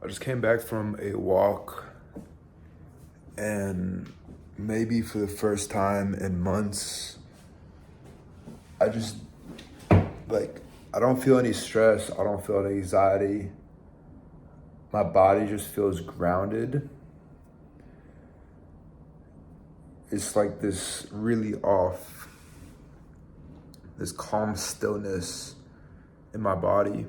I just came back from a walk, and maybe for the first time in months, I just I don't feel any stress. I don't feel any anxiety. My body just feels grounded. It's like this really off, this calm stillness in my body.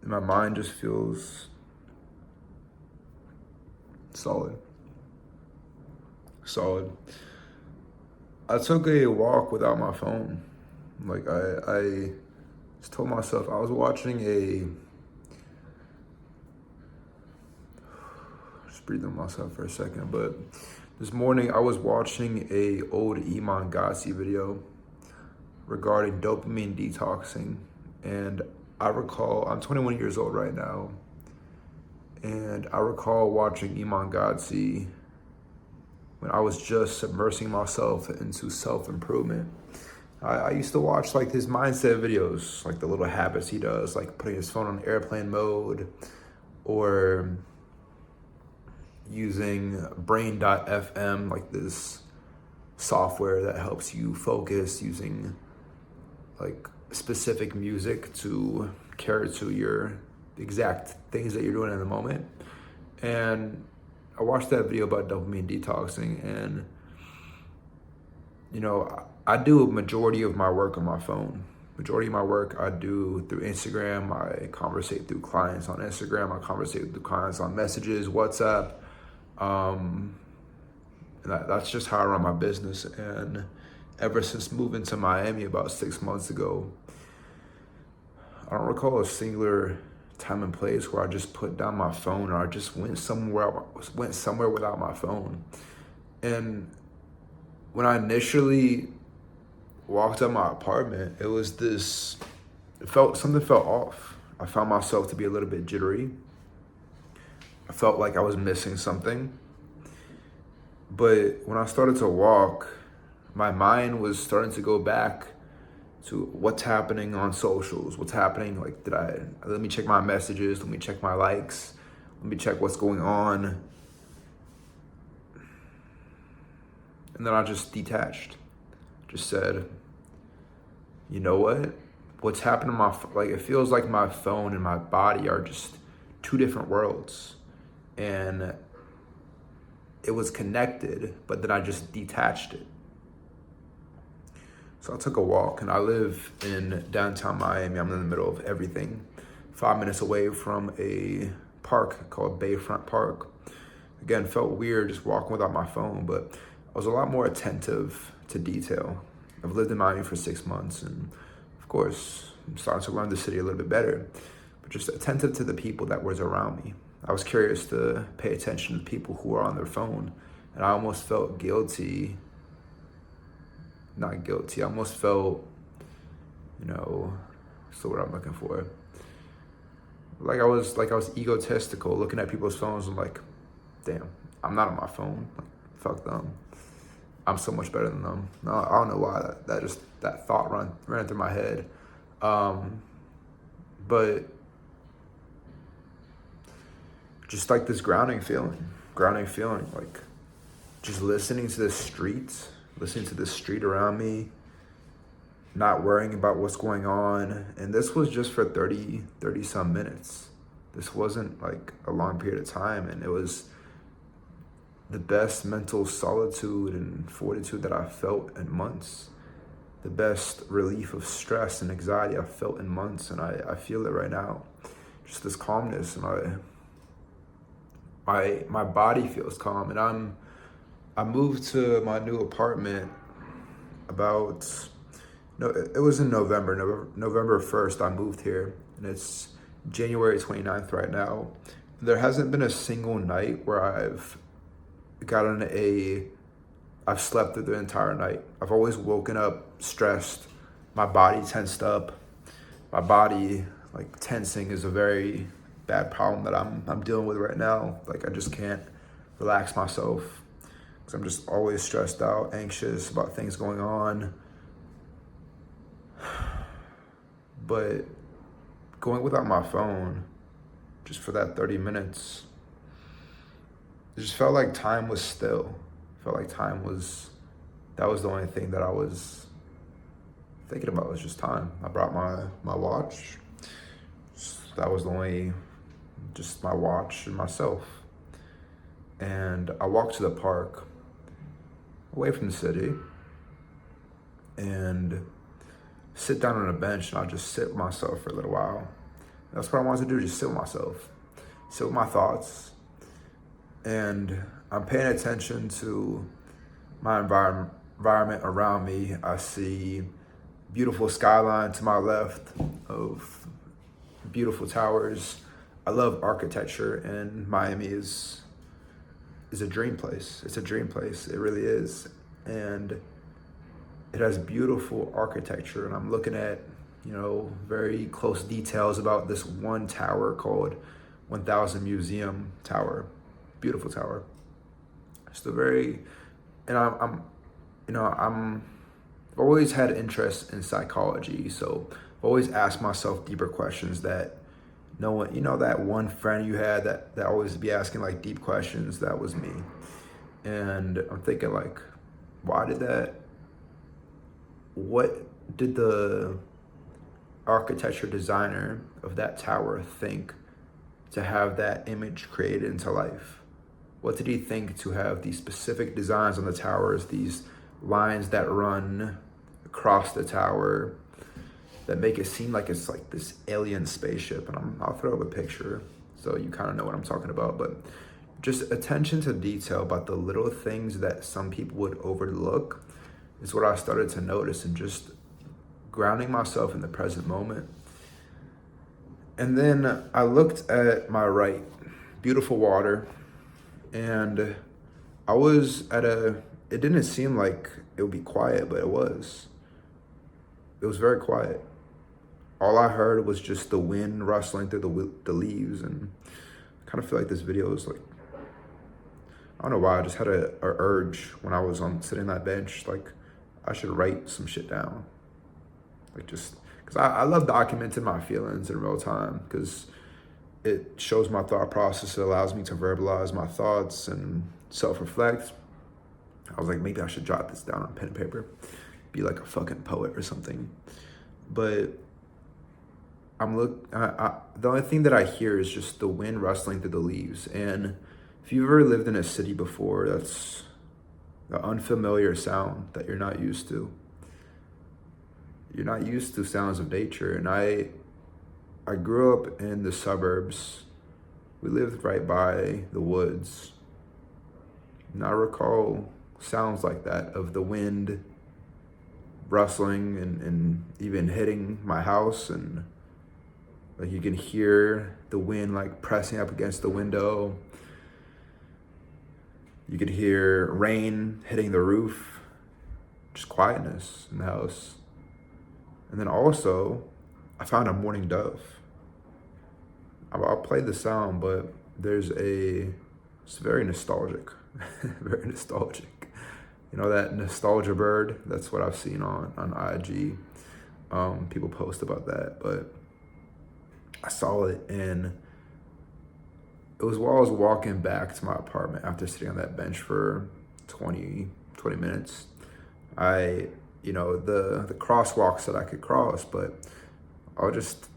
And my mind just feels solid. Solid. I took a walk without my phone. I just told myself I was watching just breathing on myself for a second, but this morning I was watching a old Iman video regarding dopamine detoxing. And I recall, I'm 21 years old right now, and I recall watching Iman when I was just submersing myself into self-improvement. I used to watch like his mindset videos, like the little habits he does, like putting his phone on airplane mode or using brain.fm, like this software that helps you focus using like specific music to cater to your exact things that you're doing in the moment. And I watched that video about dopamine detoxing, and I do a majority of my work on my phone. Majority of my work I do through Instagram. I conversate through clients on Instagram. I conversate with clients on messages, WhatsApp. And that's just how I run my business. And ever since moving to Miami about 6 months ago, I don't recall a singular time and place where I just put down my phone or I just went somewhere without my phone. And when I initially walked up my apartment, something felt off. I found myself to be a little bit jittery. I felt like I was missing something. But when I started to walk, my mind was starting to go back to what's happening on socials, what's happening, let me check my messages, let me check my likes, let me check what's going on. And then I just detached, just said, you know what? What's happening it feels like my phone and my body are just two different worlds. And it was connected, but then I just detached it. So I took a walk, and I live in downtown Miami. I'm in the middle of everything, 5 minutes away from a park called Bayfront Park. Again, felt weird just walking without my phone, but I was a lot more attentive to detail. I've lived in Miami for 6 months, and of course, I'm starting to learn the city a little bit better, but just attentive to the people that was around me. I was curious to pay attention to people who are on their phone, and I almost felt guilty. Not guilty. I almost felt, so what I'm looking for. Like I was egotistical, looking at people's phones and like, damn, I'm not on my phone. Like, fuck them. I'm so much better than them. No, I don't know why that thought ran through my head. But just like this grounding feeling, like just listening to the street around me, not worrying about what's going on. And this was just for 30 some minutes. This wasn't like a long period of time. And it was the best mental solitude and fortitude that I felt in months. The best relief of stress and anxiety I felt in months. And I feel it right now. Just this calmness. And my body feels calm. And I moved to my new apartment it was in November 1st I moved here, and it's January 29th right now. There hasn't been a single night where I've slept through the entire night. I've always woken up stressed, my body tensed up. My body, like, tensing is a very bad problem that I'm dealing with right now. Like, I just can't relax myself, because I'm just always stressed out, anxious about things going on. But going without my phone just for that 30 minutes, it just felt like time was still. Felt like that was the only thing that I was thinking about, was just time. I brought my watch. That was the only, just my watch and myself. And I walked to the park, away from the city, and sit down on a bench, and I'll just sit with myself for a little while. That's what I wanted to do, just sit with myself, sit with my thoughts. And I'm paying attention to my environment around me. I see beautiful skyline to my left of beautiful towers. I love architecture, and Miami is a dream place. It's a dream place. It really is. And it has beautiful architecture, and I'm looking at, very close details about this one tower called 1000 Museum Tower. Beautiful tower. It's and I've always had interest in psychology, so I've always asked myself deeper questions that no one, that one friend you had that always be asking like deep questions, that was me. And I'm thinking like, what did the architecture designer of that tower think to have that image created into life? What did he think to have these specific designs on the towers, these lines that run across the tower that make it seem like it's like this alien spaceship? And I'll throw up a picture so you kind of know what I'm talking about. But just attention to detail about the little things that some people would overlook is what I started to notice, and just grounding myself in the present moment. And then I looked at my right, beautiful water, and I was it didn't seem like it would be quiet, but it was. It was very quiet. All I heard was just the wind rustling through the leaves, and I kind of feel like this video is like, I don't know why, I just had a urge when I was sitting on that bench, like I should write some shit down. Like, just, because I love documenting my feelings in real time, because it shows my thought process. It allows me to verbalize my thoughts and self-reflect. I was like, maybe I should jot this down on pen and paper, be like a fucking poet or something. But the only thing that I hear is just the wind rustling through the leaves. And if you've ever lived in a city before, that's the unfamiliar sound that you're not used to. You're not used to sounds of nature. And I grew up in the suburbs. We lived right by the woods. And I recall sounds like that, of the wind rustling and even hitting my house, and like you can hear the wind like pressing up against the window. You could hear rain hitting the roof, just quietness in the house. And then also, I found a mourning dove. I'll play the sound, but it's very nostalgic, very nostalgic. That nostalgia bird, that's what I've seen on IG. People post about that, but I saw it, and it was while I was walking back to my apartment after sitting on that bench for 20 minutes. The crosswalks that I could cross, but I'll just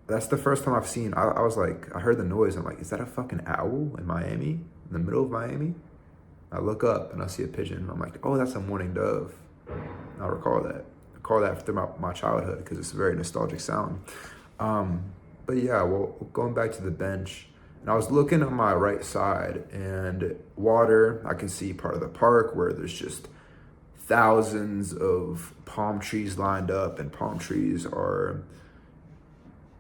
that's the first time I've seen, I was like, I heard the noise. I'm like, is that a fucking owl in Miami, in the middle of Miami? I look up and I see a pigeon. I'm like, oh, that's a mourning dove. And I recall that through my childhood, because it's a very nostalgic sound. But yeah, well, going back to the bench, and I was looking on my right side, and water, I can see part of the park where there's just thousands of palm trees lined up, and palm trees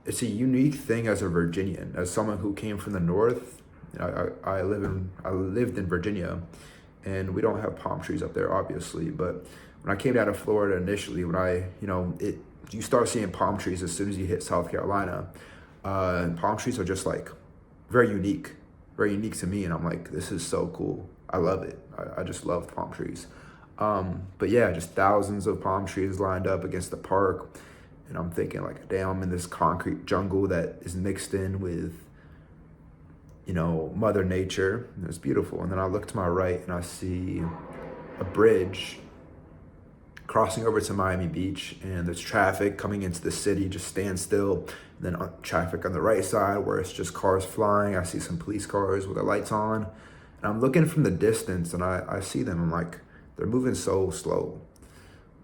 it's a unique thing as a Virginian, as someone who came from the north. I lived in Virginia, and we don't have palm trees up there, obviously. But when I came down to Florida initially, you start seeing palm trees as soon as you hit South Carolina. And palm trees are just like very unique to me. And I'm like, this is so cool. I love it. I just love palm trees. But yeah, just thousands of palm trees lined up against the park. And I'm thinking like, damn, I'm in this concrete jungle that is mixed in with Mother Nature. And it's beautiful. And then I look to my right and I see a bridge crossing over to Miami Beach, and there's traffic coming into the city, just stand still. And then traffic on the right side where it's just cars flying. I see some police cars with their lights on. And I'm looking from the distance and I see them. I'm like, they're moving so slow.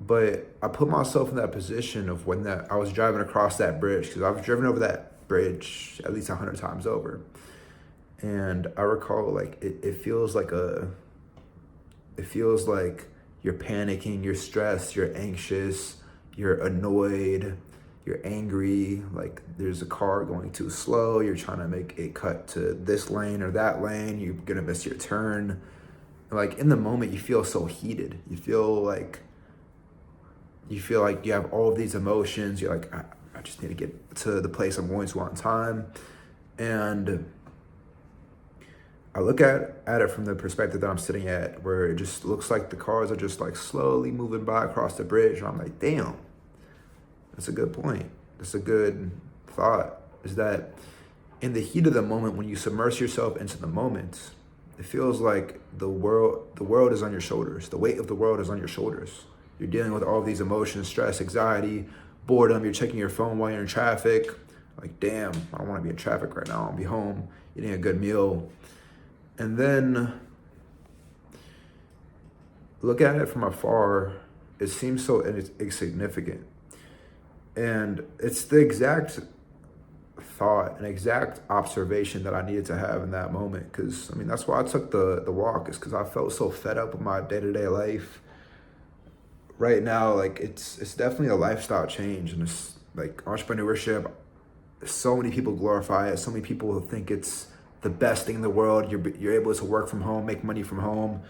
But I put myself in that position of when I was driving across that bridge, because I've driven over that bridge at least 100 times over. And I recall like it feels like you're panicking, you're stressed, you're anxious, you're annoyed, you're angry, like there's a car going too slow, you're trying to make it cut to this lane or that lane, you're gonna miss your turn. Like in the moment, you feel so heated. You feel like you have all of these emotions. You're like, I just need to get to the place I'm going to on time. And I look at it from the perspective that I'm sitting at, where it just looks like the cars are just like slowly moving by across the bridge. And I'm like, damn, that's a good point. That's a good thought, is that in the heat of the moment, when you submerge yourself into the moment, it feels like the world is on your shoulders. The weight of the world is on your shoulders. You're dealing with all of these emotions, stress, anxiety, boredom. You're checking your phone while you're in traffic. Like, damn, I don't want to be in traffic right now. I want to be home, eating a good meal. And then look at it from afar, it seems so insignificant. And it's the exact thought, an exact observation that I needed to have in that moment. Because, I mean, that's why I took the walk, is because I felt so fed up with my day-to-day life. Right now, like, it's definitely a lifestyle change. And it's like entrepreneurship, so many people glorify it. So many people think it's the best thing in the world. You're able to work from home, make money from home,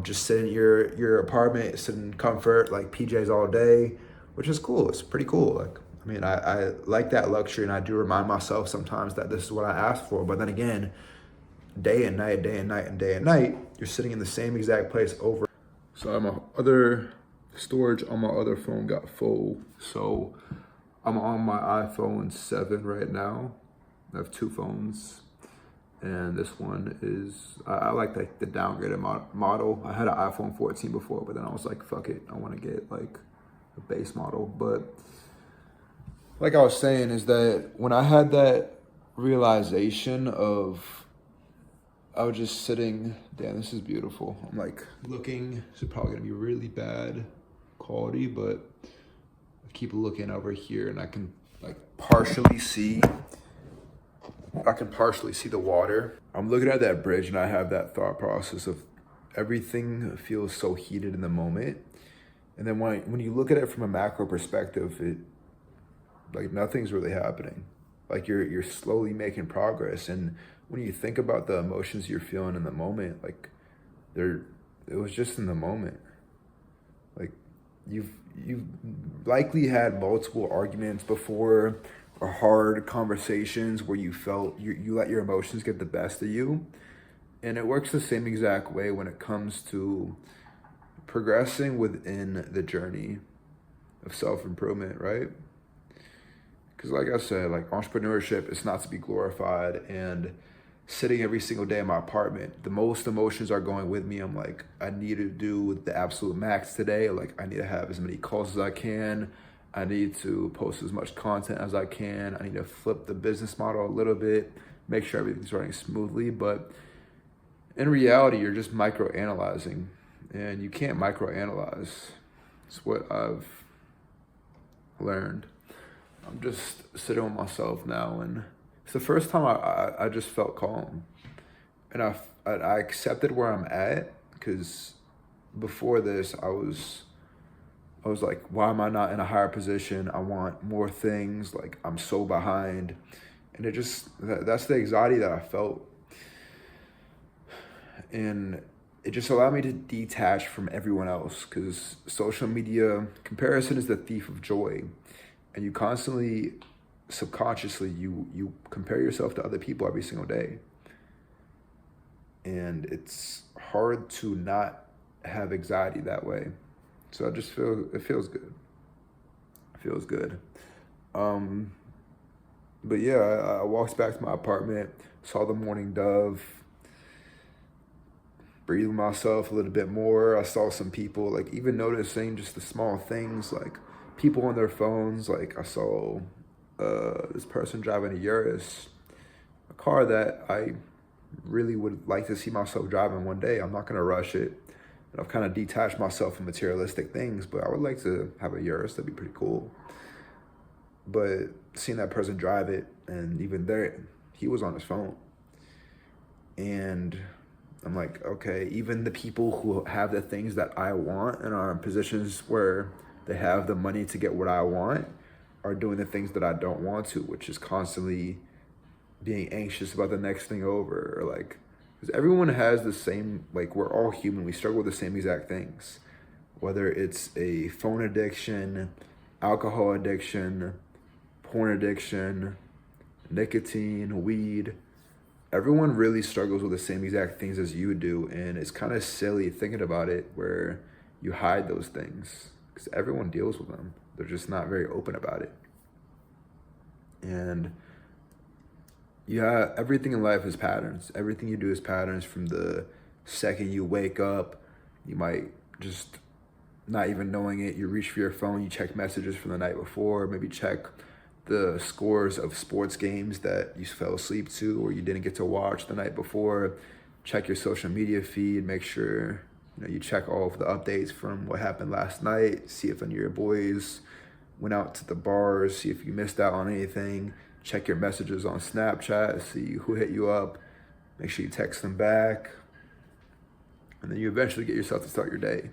just sit in your apartment, sit in comfort, like PJs all day, which is cool. It's pretty cool. Like, I mean, I like that luxury, and I do remind myself sometimes that this is what I asked for. But then again, day and night, day and night, and day and night, you're sitting in the same exact place over. So my other storage on my other phone got full. So I'm on my iPhone 7 right now. I have two phones. And this one is, I like the downgraded model. I had an iPhone 14 before, but then I was like, fuck it. I want to get like a base model. But like I was saying, is that when I had that realization of, I was just sitting, damn, this is beautiful. I'm like looking, this is probably gonna be really bad quality, but I keep looking over here and I can like partially see the water. I'm looking at that bridge and I have that thought process of everything feels so heated in the moment. And then when you look at it from a macro perspective, it like nothing's really happening. Like you're slowly making progress. And when you think about the emotions you're feeling in the moment, like it was just in the moment. Like you've likely had multiple arguments before, or hard conversations where you felt you let your emotions get the best of you. And it works the same exact way when it comes to progressing within the journey of self-improvement, right? Because like I said, like entrepreneurship is not to be glorified, and sitting every single day in my apartment, the most emotions are going with me. I'm like, I need to do the absolute max today. Like I need to have as many calls as I can. I need to post as much content as I can. I need to flip the business model a little bit, make sure everything's running smoothly. But in reality, you're just micro-analyzing, and you can't micro-analyze. It's what I've learned. I'm just sitting with myself now, and it's the first time I just felt calm. And I accepted where I'm at, because before this, I was like, why am I not in a higher position? I want more things. Like, I'm so behind. And that's the anxiety that I felt. And it just allowed me to detach from everyone else, because social media comparison is the thief of joy. And you constantly, subconsciously, you compare yourself to other people every single day. And it's hard to not have anxiety that way. So it feels good. It feels good. But yeah, I walked back to my apartment. saw the morning dove, breathed with myself a little bit more. I saw some people, like, even noticing just the small things, like people on their phones. Like, I saw this person driving a Urus, a car that I really would like to see myself driving one day. I'm not gonna rush it. And I've kind of detached myself from materialistic things, but I would like to have a Urus. That'd be pretty cool. But seeing that person drive it, and even there, he was on his phone. And I'm like, okay, even the people who have the things that I want and are in positions where they have the money to get what I want are doing the things that I don't want to, which is constantly being anxious about the next thing over, or like, because everyone has the same, like, we're all human, we struggle with the same exact things, whether it's a phone addiction, alcohol addiction, porn addiction, nicotine, weed. Everyone really struggles with the same exact things as you do, and it's kind of silly thinking about it where you hide those things, because everyone deals with them. They're just not very open about it. And yeah, everything in life is patterns. Everything you do is patterns. From the second you wake up, you might just, not even knowing it, you reach for your phone, you check messages from the night before, maybe check the scores of sports games that you fell asleep to or you didn't get to watch the night before. Check your social media feed, make sure you check all of the updates from what happened last night, see if any of your boys went out to the bars, see if you missed out on anything. Check your messages on Snapchat, see who hit you up, make sure you text them back, and then you eventually get yourself to start your day.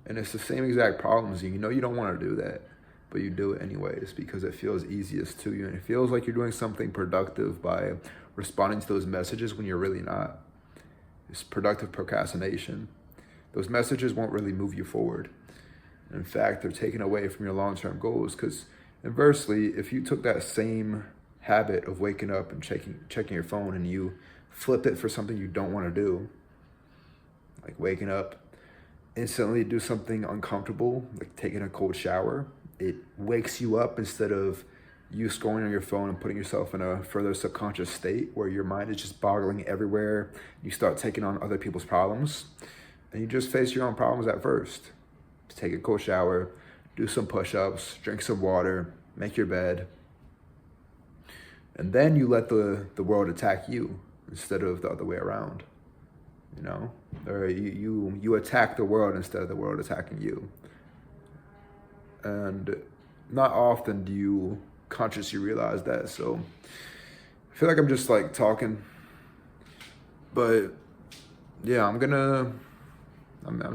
And it's the same exact problems. You know you don't want to do that, but you do it anyways because it feels easiest to you, and it feels like you're doing something productive by responding to those messages when you're really not. It's productive procrastination. Those messages won't really move you forward. In fact, they're taken away from your long-term goals, because inversely, if you took that same habit of waking up and checking your phone and you flip it for something you don't want to do, like waking up, instantly do something uncomfortable, like taking a cold shower, it wakes you up instead of you scrolling on your phone and putting yourself in a further subconscious state where your mind is just boggling everywhere. You start taking on other people's problems, and you just face your own problems at first. Just take a cold shower, do some push-ups, drink some water, make your bed, and then you let the world attack you instead of the other way around. Or you attack the world instead of the world attacking you. And not often do you consciously realize that. So I feel like I'm just like talking, but yeah, I'm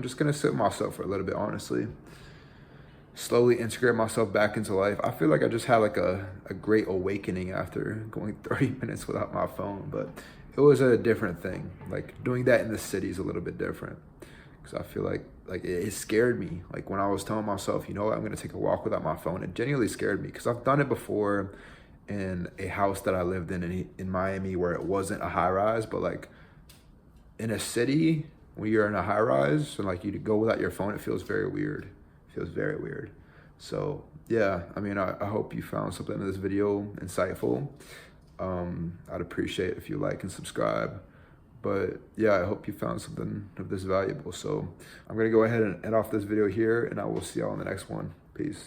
just gonna sit with myself for a little bit, honestly. Slowly integrate myself back into life. I feel like I just had like a great awakening after going 30 minutes without my phone, but it was a different thing. Like doing that in the city is a little bit different, because I feel like it scared me. Like when I was telling myself, you know what, I'm gonna take a walk without my phone, it genuinely scared me, because I've done it before in a house that I lived in Miami, where it wasn't a high rise, but like in a city when you're in a high rise and like you go without your phone, it feels very weird. It feels very weird. So yeah, I mean, I hope you found something in this video insightful. I'd appreciate it if you like and subscribe. But yeah, I hope you found something of this valuable. So I'm gonna go ahead and end off this video here, and I will see y'all in the next one. Peace.